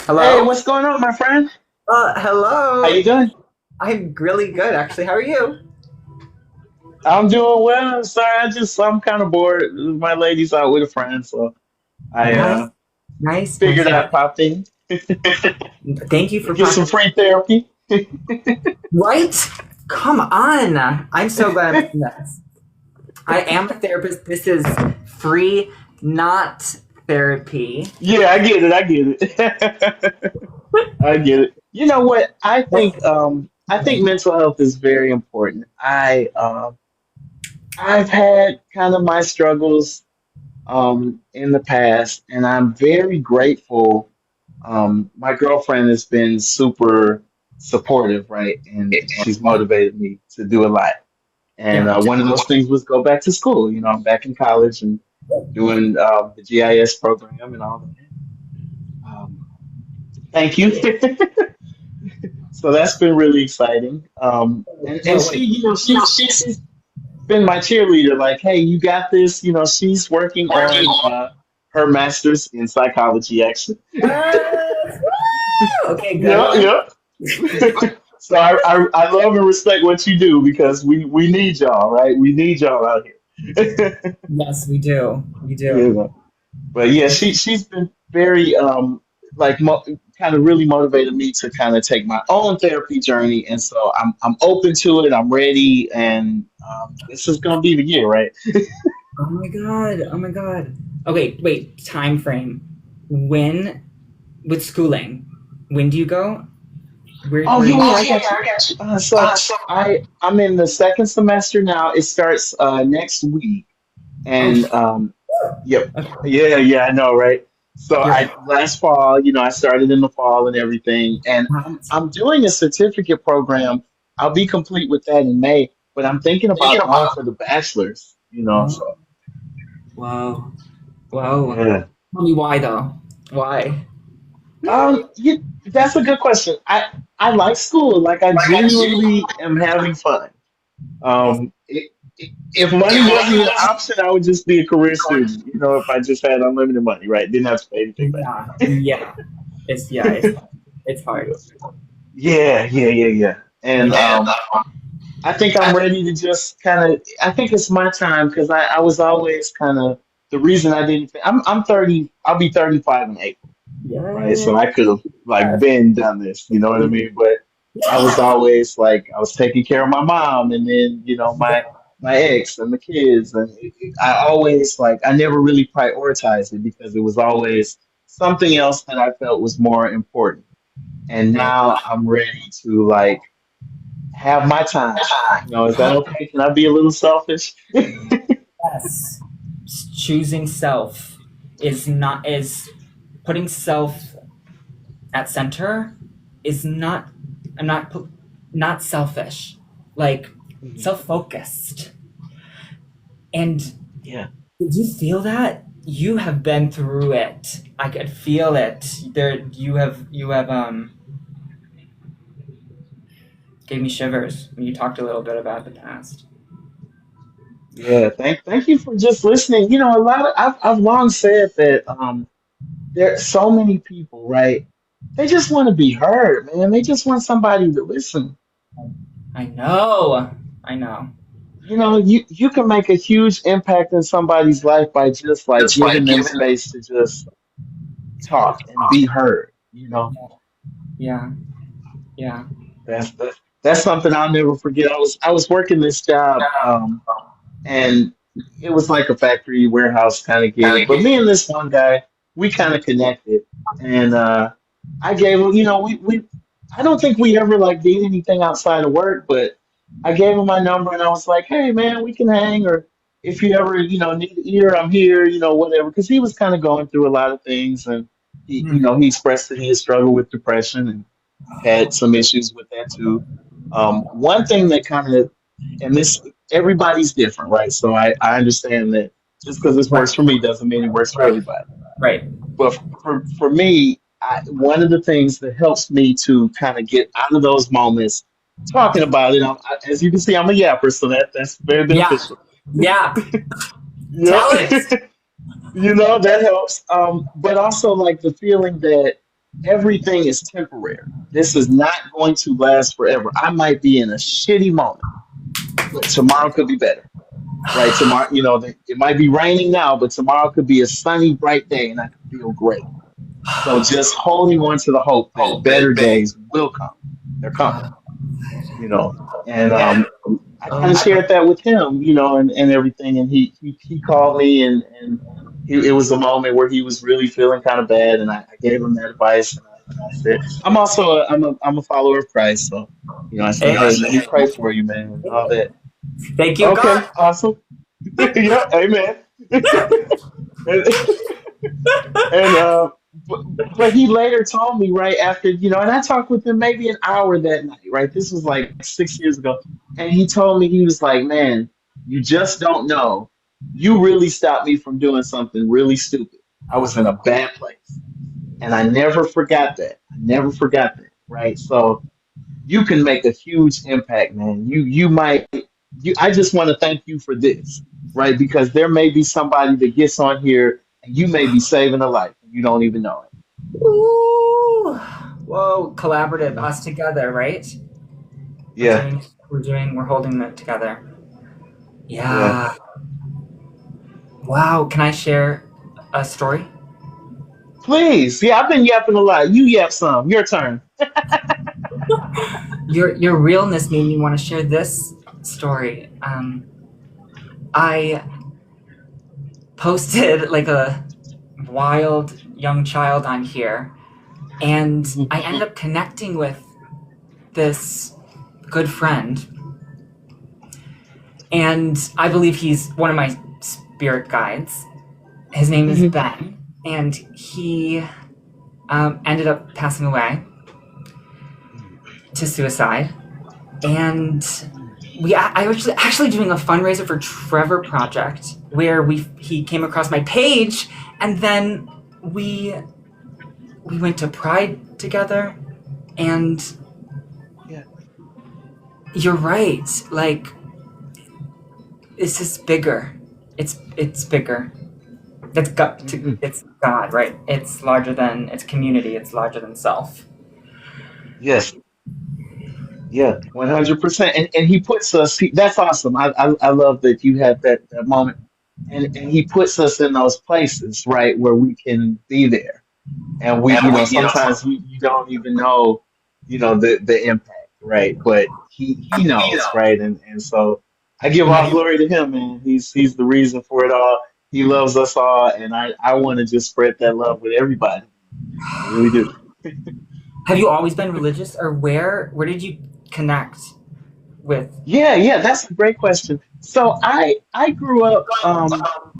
Hey, Hello? what's going on, my friend? How Hello. you doing? I'm really good, actually. How are you? I'm doing well. Sorry, I'm kind of bored. My lady's out with a friend, so I Nice, nice, figured nice. I'd pop in, Thank you for get some popping. free therapy. Right? Come on. I'm so glad I'm doing this. I am a therapist. This is free, not therapy. Yeah, I get it. I get it. I get it. You know what? I think mental health is very important. I've had kind of my struggles in the past, and I'm very grateful. My girlfriend has been super supportive, right? And she's motivated me to do a lot. And Yeah. one of those things was go back to school. You know, I'm back in college and doing the GIS program and all that. Thank you. So that's been really exciting. And No, she, wait. she's been my cheerleader. Like, hey, you got this. You know, she's working on her master's in psychology, actually. Yes. Woo! Okay, good Yeah, one. yeah. So I love and respect what you do because we need y'all, right? We need y'all out here. Yes, we do. We do. Yeah. But yeah, she's been very like kind of really motivated me to kind of take my own therapy journey, and so I'm open to it. I'm ready, and this is gonna be the year, right? Oh my god. Oh my god. Okay, wait. Time frame. When with schooling? When do you go? Oh Where yeah, do you? yeah, I got you. I'm in the second semester now. It starts next week, Oh, and yep, okay. yeah, yeah, I know, right? So You're I last fall, I started in the fall and everything, and I'm doing a certificate program. I'll be complete with that in May, but I'm thinking about going for the bachelor's. So oh, wow. Wow. yeah. Tell me why though? Why? That's a good question. I like school. Like I genuinely am having fun. If money wasn't an option, I would just be a career student. If I just had unlimited money, right? Didn't have to pay anything back. Yeah. Yeah. It's hard. Yeah, yeah, yeah, yeah. And Yeah. I think I'm ready to just kind of. I think it's my time because I was always kind of the reason I didn't. I'm 30. I'll be 35 in April, right? Yeah. So I could have like been done this. You know what I mean? But I was always like I was taking care of my mom, and then my ex and the kids, and I always like I never really prioritized it because it was always something else that I felt was more important. And Right. now I'm ready to like have my time. Is that okay? Can I be a little selfish? Yes. Choosing self is putting self at center is not I'm not not selfish. Like Mhm. self-focused. And Yeah. did you feel that? You have been through it. I could feel it. There you have gave me shivers when you talked a little bit about the past. Yeah, thank you for just listening. A lot of I've long said that there are so many people, right? They just want to be heard, man. They just want somebody to listen. I know. I know. You can make a huge impact in somebody's life by just like giving them space to just talk and be heard. Yeah. Yeah. That's something I'll never forget. I was working this job, and it was like a factory warehouse kind of gig. But me and this one guy, we kind of connected, and I gave him, we I don't think we ever like did anything outside of work, but I gave him my number, and I was like, hey man, we can hang, or if you ever need an ear, I'm here, whatever. Because he was kind of going through a lot of things, and he expressed that he had struggled with depression and had some issues with that too. One thing that kind of, and this, everybody's different, right? So I understand that just because this Right. works for me doesn't mean it works for everybody. Right. But for me, one of the things that helps me to kind of get out of those moments, talking about it, as you can see, I'm a yapper, so that's very Yeah. beneficial. Yeah. Yep. Tell it. That helps. But also like the feeling that everything is temporary. This is not going to last forever. I might be in a shitty moment, but tomorrow could be better. Right? Tomorrow, it might be raining now, but tomorrow could be a sunny, bright day, and I could feel great. So just holding on to the hope that better days will come. They're coming, you know. And Yeah. I Oh kind of my God. shared that with him, and everything. And he called me, and it was a moment where he was really feeling kind of bad, and I gave him that advice. And I said, I'm a follower of Christ, so I said, hey, let me Amen. pray for you, man, and all that. Thank you, God. Okay, awesome. Yeah, amen. and, and but, but he later told me right after, and I talked with him maybe an hour that night, right? This was like 6 years ago. And he told me, he was like, man, you just don't know. You really stopped me from doing something really stupid. I was in a bad place. And I never forgot that. I never forgot that. Right. So you can make a huge impact, man. You might I just want to thank you for this, right? Because there may be somebody that gets on here and you may be saving a life and you don't even know it. Ooh. Whoa, collaborative, us together, right? We're Yeah, doing, we're holding it together. yeah. Yeah. Wow, can I share a story? Please. Yeah, I've been yapping a lot. You yap some. Your turn. Your realness made me want to share this story. I posted like a wild young child on here, and I ended up connecting with this good friend, and I believe he's one of my spirit guides. His name is Mhm. Ben, and he ended up passing away to suicide. And I was actually doing a fundraiser for Trevor Project, where he came across my page, and then we went to Pride together. And Yeah. you're right, like it's just bigger. It's bigger. Mhm. It's God, right? It's community. It's larger than self. Yes. Yeah. 100%. And he puts us. That's awesome. I love that you had that moment. And he puts us in those places, right, where we can be there. And sometimes you don't even know, the impact, right? But he knows, right? And so I give all glory to him, man. He's the reason for it all. He loves us all, and I want to just spread that love with everybody. I really do. Have you always been religious, or where did you connect with? Yeah, yeah, that's a great question. So I grew up